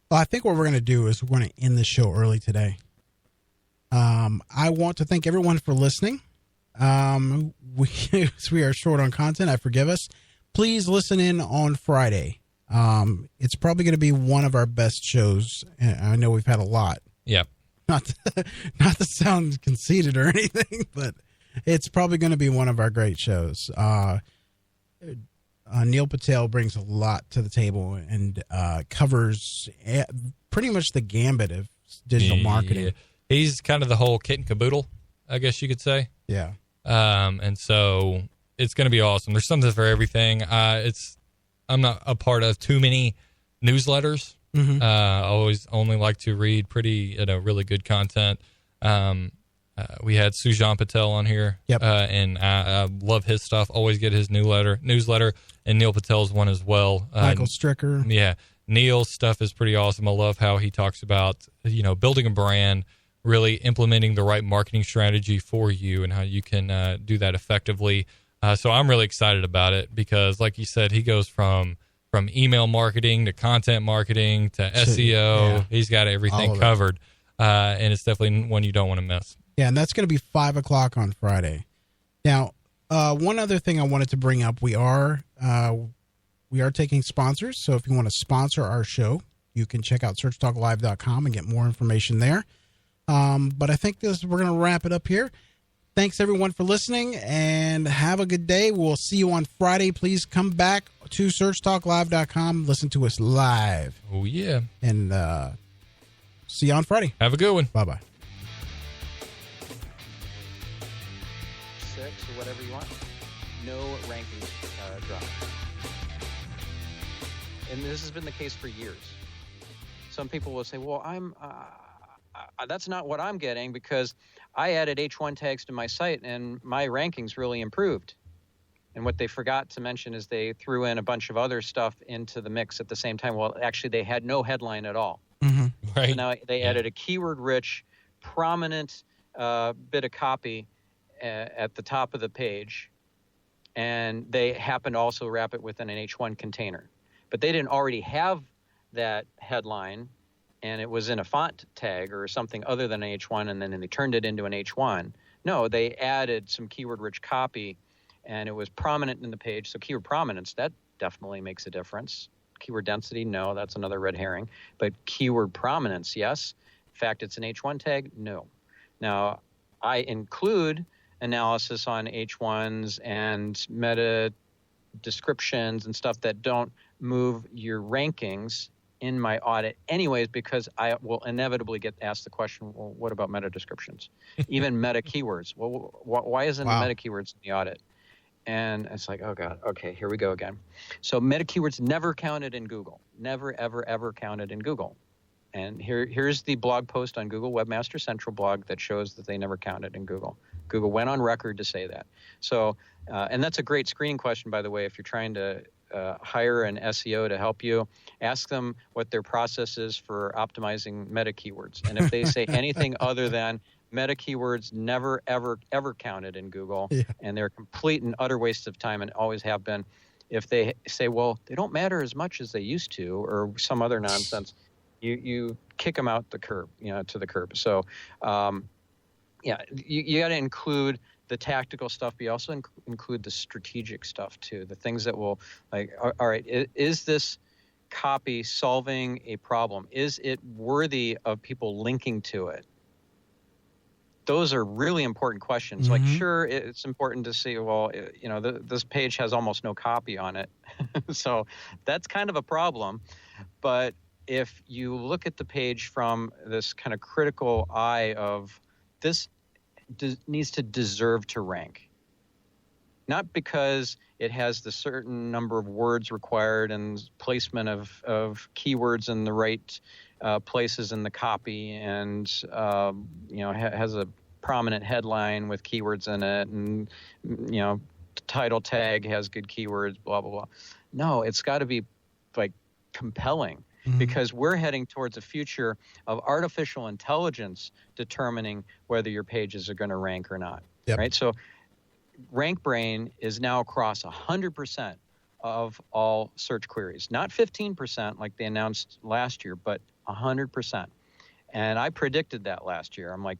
Well, I think what we're going to do is we're going to end the show early today. I want to thank everyone for listening. We are short on content. I forgive us. Please listen in on Friday. It's probably going to be one of our best shows. I know we've had a lot. Yep. Not to sound conceited or anything, but it's probably going to be one of our great shows. Neil Patel brings a lot to the table and covers pretty much the gambit of digital marketing. He's kind of the whole kit and caboodle, I guess you could say. Yeah. And so it's going to be awesome. There's something for everything. I'm not a part of too many newsletters. Mm-hmm. I always only like to read really good content. We had Sujan Patel on here. Yep. And I love his stuff. Always get his newsletter, and Neil Patel's one as well. Michael Stricker. Yeah. Neil's stuff is pretty awesome. I love how he talks about, building a brand, really implementing the right marketing strategy for you and how you can do that effectively. So I'm really excited about it because, like you said, he goes from email marketing to content marketing to SEO. Yeah. He's got everything covered. And it's definitely one you don't want to miss. Yeah, and that's going to be 5:00 on Friday. Now, one other thing I wanted to bring up, we are taking sponsors. So if you want to sponsor our show, you can check out searchtalklive.com and get more information there. But I think we're going to wrap it up here. Thanks, everyone, for listening, and have a good day. We'll see you on Friday. Please come back to searchtalklive.com. Listen to us live. Oh, yeah. And see you on Friday. Have a good one. Bye-bye. 6 or whatever you want. No rankings drop. And this has been the case for years. Some people will say, well, that's not what I'm getting because I added H1 tags to my site and my rankings really improved. And what they forgot to mention is they threw in a bunch of other stuff into the mix at the same time. Well, actually, they had no headline at all. Mm-hmm. Right. So now they added a keyword-rich, prominent bit of copy at the top of the page, and they happened to also wrap it within an H1 container. But they didn't already have that headline, and it was in a font tag or something other than an H1, and then they turned it into an H1. No, they added some keyword-rich copy, and it was prominent in the page. So keyword prominence, that definitely makes a difference. Keyword density, no, that's another red herring. But keyword prominence, yes. In fact, it's an H1 tag, no. Now, I include analysis on H1s and meta descriptions and stuff that don't move your rankings in my audit anyways, because I will inevitably get asked the question, well, what about meta descriptions? Even meta keywords. Well, why isn't meta keywords in the audit? And it's like, oh, God, okay, here we go again. So meta keywords never counted in Google. Never, ever, ever counted in Google. And here's the blog post on Google Webmaster Central blog that shows that they never counted in Google. Google went on record to say that. So, and that's a great screening question, by the way, if you're trying to hire an SEO to help you, ask them what their process is for optimizing meta keywords. And if they say anything other than meta keywords never, ever, ever counted in Google, and they're a complete and utter waste of time and always have been, if they say, well, they don't matter as much as they used to, or some other nonsense, you kick them out the curb, to the curb. So, you got to include the tactical stuff, but you also include the strategic stuff too. The things that will, like, all right, is this copy solving a problem? Is it worthy of people linking to it? Those are really important questions. Mm-hmm. Like, sure, it's important to see, well, this page has almost no copy on it. So that's kind of a problem. But if you look at the page from this kind of critical eye of this needs to deserve to rank, not because it has the certain number of words required and placement of keywords in the right places in the copy, and has a prominent headline with keywords in it, and the title tag has good keywords, blah blah blah. No, it's got to be like compelling, because we're heading towards a future of artificial intelligence determining whether your pages are going to rank or not. Yep. Right? So RankBrain is now across 100% of all search queries, not 15% like they announced last year, but 100%. And I predicted that last year. I'm like,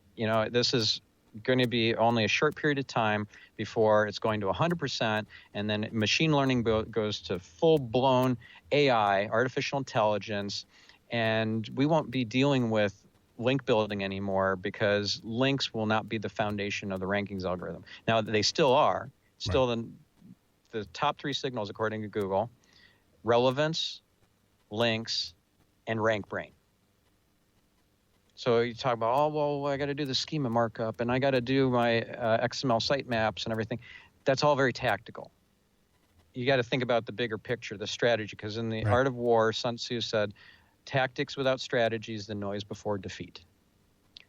this is going to be only a short period of time before it's going to 100%, and then machine learning goes to full-blown AI, artificial intelligence, and we won't be dealing with link building anymore, because links will not be the foundation of the rankings algorithm. Now, they still are. Still, right. The top 3 signals, according to Google: relevance, links, and RankBrain. So you talk about, I got to do the schema markup, and I got to do my XML sitemaps and everything. That's all very tactical. You got to think about the bigger picture, the strategy, because in the Art of War, Sun Tzu said, tactics without strategy is the noise before defeat.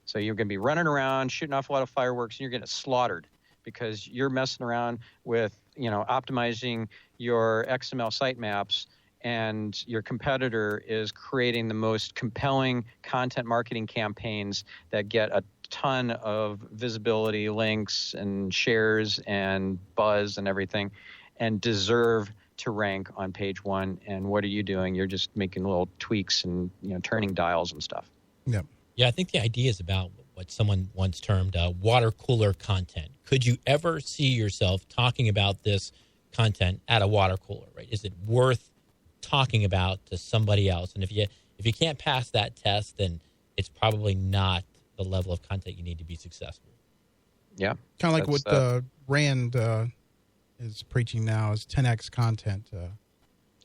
So you're going to be running around, shooting off a lot of fireworks, and you're going to get slaughtered because you're messing around with, optimizing your XML sitemaps, and your competitor is creating the most compelling content marketing campaigns that get a ton of visibility, links, and shares, and buzz, and everything, and deserve to rank on page 1. And what are you doing? You're just making little tweaks and turning dials and stuff. Yep. Yeah, I think the idea is about what someone once termed water cooler content. Could you ever see yourself talking about this content at a water cooler? Right? Is it worth talking about to somebody else? And if you can't pass that test, then it's probably not the level of content you need to be successful. Yeah, kind of like what Rand is preaching now is 10x content.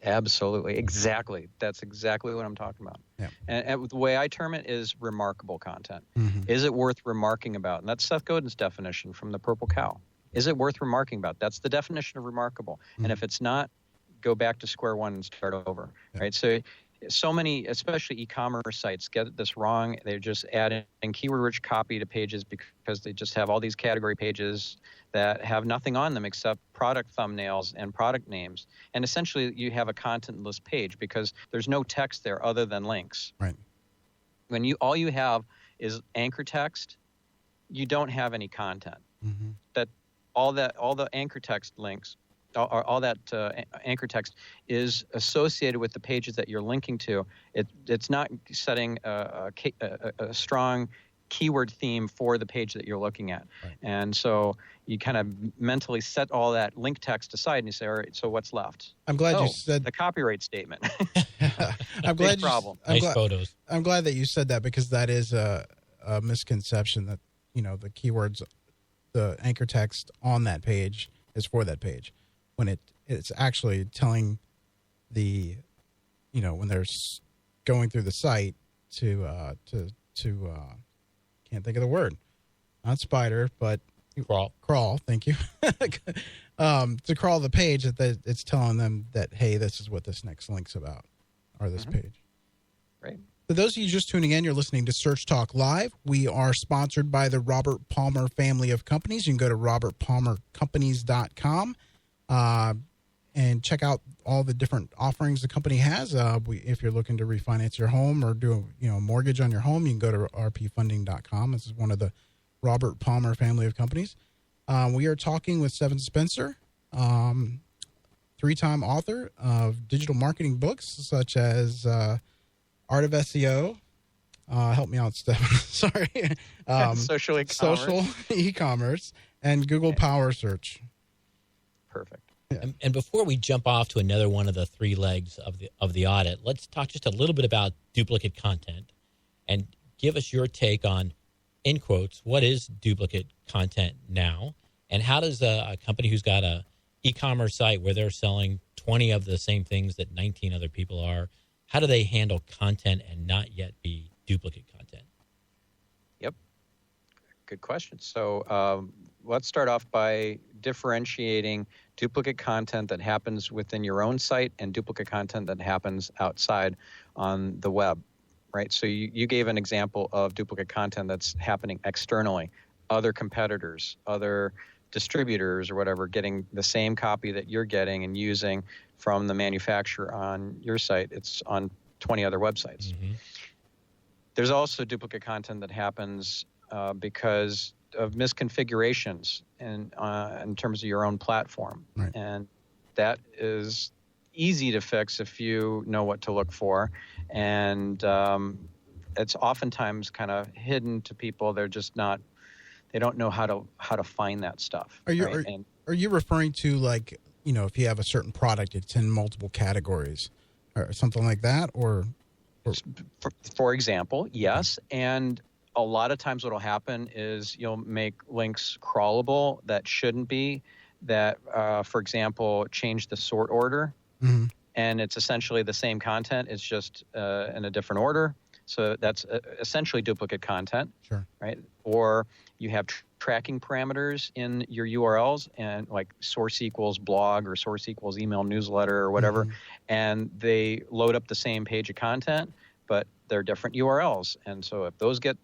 Absolutely, exactly. That's exactly what I'm talking about. Yeah. And the way I term it is remarkable content. Mm-hmm. Is it worth remarking about? And that's Seth Godin's definition from the Purple Cow. Is it worth remarking about? That's the definition of remarkable. Mm-hmm. And if it's not, go back to square one and start over. Yeah. Right? So many, especially e-commerce sites, get this wrong. They're just adding keyword-rich copy to pages because they just have all these category pages that have nothing on them except product thumbnails and product names. And essentially, you have a contentless page because there's no text there other than links. Right. When all you have is anchor text, you don't have any content. Mm-hmm. All the anchor text links, all that anchor text is associated with the pages that you're linking to. It's not setting a strong keyword theme for the page that you're looking at. Right. And so you kind of mentally set all that link text aside and you say, all right, so what's left? I'm glad you said the copyright statement. I'm glad photos. I'm glad that you said that, because that is a misconception that, the keywords, the anchor text on that page is for that page, when it's actually telling the, when they're going through the site to can't think of the word, not spider, but crawl. Thank you. To crawl the page, that it's telling them that, hey, this is what this next link's about, or this page. Right. For those of you just tuning in, you're listening to Search Talk Live. We are sponsored by the Robert Palmer family of companies. You can go to robertpalmercompanies.com and check out all the different offerings the company has. If you're looking to refinance your home or do a mortgage on your home, you can go to rpfunding.com. This is one of the Robert Palmer family of companies. We are talking with Seven Spencer, 3-time author of digital marketing books such as Art of SEO. Help me out, Stephen. Sorry. Social e-commerce and Google Power Search. Perfect. Yeah. And before we jump off to another one of the 3 legs of the audit, let's talk just a little bit about duplicate content and give us your take on, in quotes, what is duplicate content now, and how does a company who's got a e-commerce site where they're selling 20 of the same things that 19 other people are, how do they handle content and not yet be duplicate content? Yep. Good question. So let's start off by differentiating duplicate content that happens within your own site and duplicate content that happens outside on the web, right? So you gave an example of duplicate content that's happening externally, other competitors, other distributors or whatever, getting the same copy that you're getting and using from the manufacturer on your site. It's on 20 other websites. Mm-hmm. There's also duplicate content that happens because of misconfigurations in terms of your own platform. Right. And that is easy to fix if you know what to look for. And it's oftentimes kind of hidden to people. They're just not, they don't know how to find that stuff. Are you referring to, like, if you have a certain product, it's in multiple categories or something like that? Or for example, yes. And a lot of times what will happen is you'll make links crawlable that shouldn't be, that, for example, change the sort order. Mm-hmm. And it's essentially the same content. It's just in a different order. So that's essentially duplicate content. Sure. Right? Or you have tracking parameters in your URLs, and like source equals blog or source equals email newsletter or whatever, mm-hmm. and they load up the same page of content, but they're different URLs. And so if those get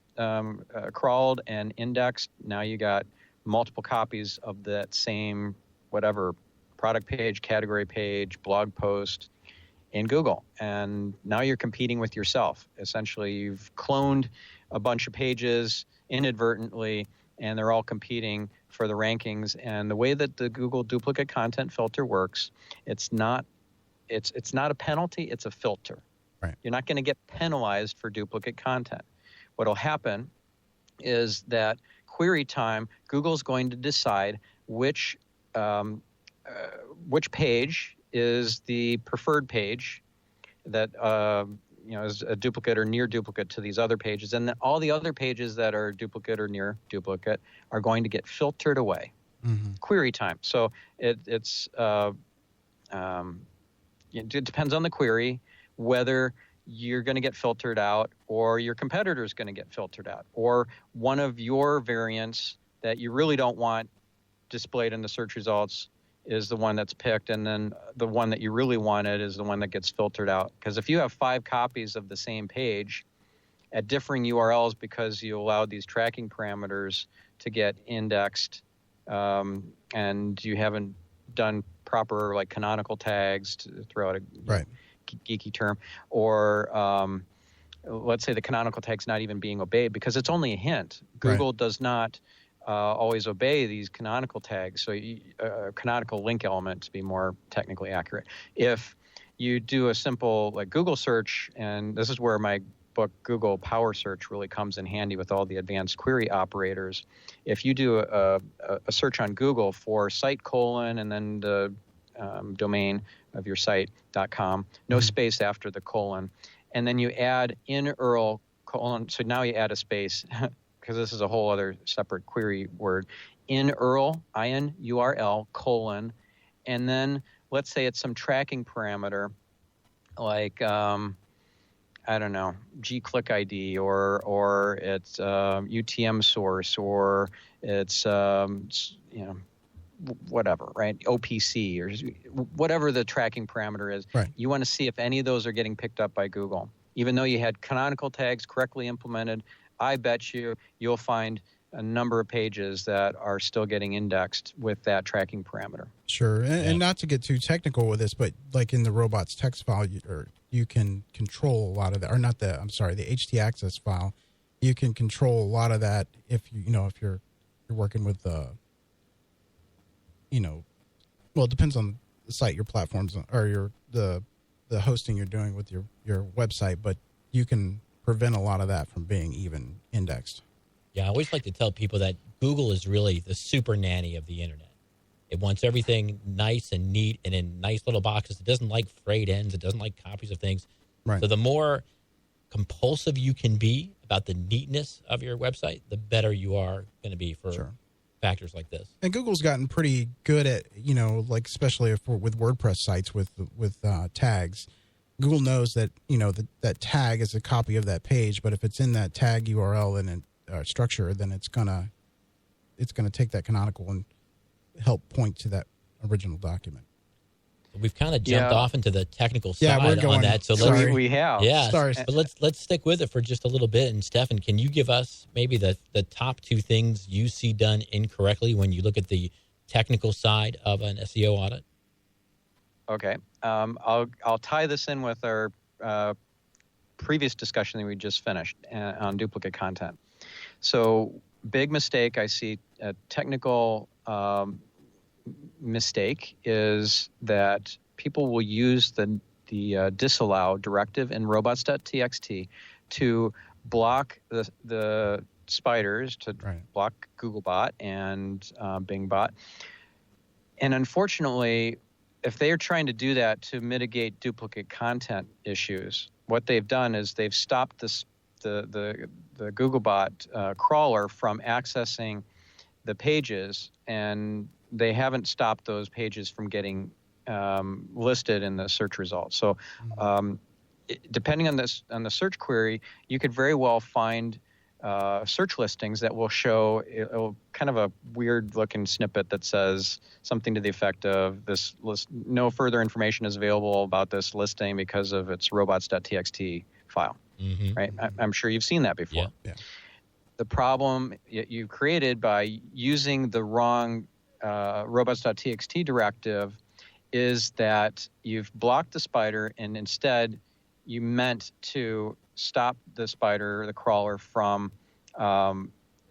crawled and indexed, now you got multiple copies of that same whatever product page, category page, blog post in Google. And now you're competing with yourself. Essentially, you've cloned a bunch of pages inadvertently, and they're all competing for the rankings. And the way that the Google duplicate content filter works, it's not a penalty, it's a filter. Right. You're not going to get penalized for duplicate content. What will happen is that query time, Google's going to decide which page is the preferred page that is a duplicate or near duplicate to these other pages, and then all the other pages that are duplicate or near duplicate are going to get filtered away. Mm-hmm. Query time. So it depends on the query whether you're going to get filtered out or your competitor is going to get filtered out, or one of your variants that you really don't want displayed in the search results is the one that's picked, and then the one that you really wanted is the one that gets filtered out. Because if you have 5 copies of the same page at differing URLs because you allowed these tracking parameters to get indexed, and you haven't done proper like canonical tags, to throw out a right. geeky term, or let's say the canonical tag's not even being obeyed because it's only a hint. Google right. does not always obey these canonical tags. So canonical link element, to be more technically accurate. If you do a simple like Google search, and this is where my book Google Power Search really comes in handy with all the advanced query operators. If you do a search on Google for site : and then the domain of your site.com, no mm-hmm. space after the colon, and then you add in URL : so now you add a space because this is a whole other separate query word, in URL, INURL, : and then let's say it's some tracking parameter like, I don't know, gclickid, or it's UTM source, or it's, whatever, right? OPC, or whatever the tracking parameter is. Right. You want to see if any of those are getting picked up by Google. Even though you had canonical tags correctly implemented, I bet you'll find a number of pages that are still getting indexed with that tracking parameter. Sure. And not to get too technical with this, but like in the robots text file, you can control a lot of that, or not the, I'm sorry, the htaccess file. You can control a lot of that if if you're working with well, it depends on the site, your platforms, or the hosting you're doing with your website, but you can prevent a lot of that from being even indexed. Yeah, I always like to tell people that Google is really the super nanny of the internet. It wants everything nice and neat and in nice little boxes. It doesn't like frayed ends. It doesn't like copies of things. Right. So the more compulsive you can be about the neatness of your website, the better you are going to be for factors like this. And Google's gotten pretty good at, like especially with WordPress sites with tags. Google knows that, that tag is a copy of that page, but if it's in that tag URL and structure, then it's gonna take that canonical and help point to that original document. We've kind of jumped off into the technical side we're going, on that. So we have. Yeah. Sorry. But let's stick with it for just a little bit. And Stefan, can you give us maybe the top 2 things you see done incorrectly when you look at the technical side of an SEO audit? Okay. I'll tie this in with our previous discussion that we just finished on duplicate content. So big mistake I see, a technical mistake, is that people will use the disallow directive in robots.txt to block the spiders, to block Googlebot and Bingbot. And unfortunately, if they are trying to do that to mitigate duplicate content issues, what they've done is they've stopped the Googlebot crawler from accessing the pages, and they haven't stopped those pages from getting listed in the search results. So depending on the search query, you could very well find search listings that will show kind of a weird looking snippet that says something to the effect of, this list, no further information is available about this listing because of its robots.txt file. Mm-hmm. Right? I'm sure you've seen that before. Yeah. The problem you created by using the wrong robots.txt directive is that you've blocked the spider, and instead you meant to stop the spider, the crawler, from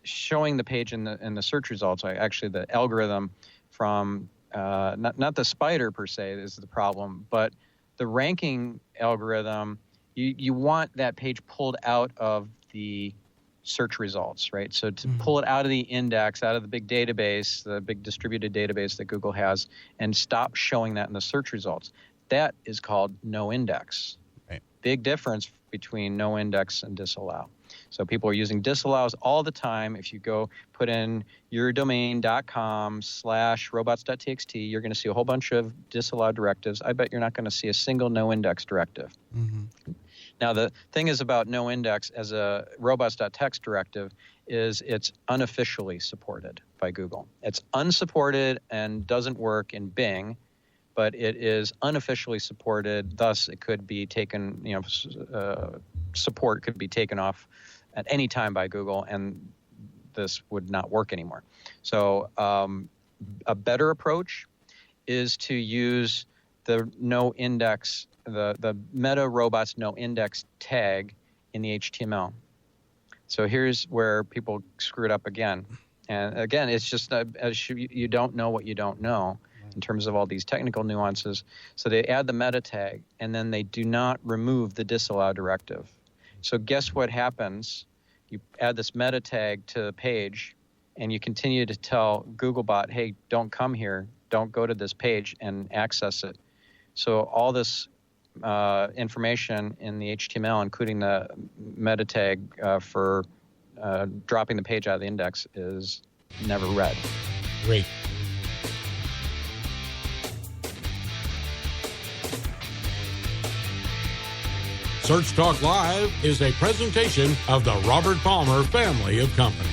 showing the page in the search results. Actually, the algorithm from not the spider per se is the problem, but the ranking algorithm. You want that page pulled out of the search results, right? So to pull it out of the index, out of the big database, the big distributed database that Google has, and stop showing that in the search results. That is called no index. Right. Big difference between no index and disallow. So people are using disallows all the time. If you go put in yourdomain.com/robots.txt, you're going to see a whole bunch of disallow directives. I bet you're not going to see a single no index directive. Mm-hmm. Now, the thing is about no index as a robots.txt directive is it's unofficially supported by Google. It's unsupported and doesn't work in Bing, but it is unofficially supported. Thus, it could be taken, support could be taken off at any time by Google, and this would not work anymore. So a better approach is to use the no index, the meta robots no index tag in the HTML. So here's where people screw it up again. And again, it's just you don't know what you don't know in terms of all these technical nuances. So they add the meta tag, and then they do not remove the disallow directive. So guess what happens? You add this meta tag to the page, and you continue to tell Googlebot, hey, don't come here, don't go to this page and access it. So all this information in the HTML, including the meta tag for dropping the page out of the index, is never read. Great. Search Talk Live is a presentation of the Robert Palmer family of companies.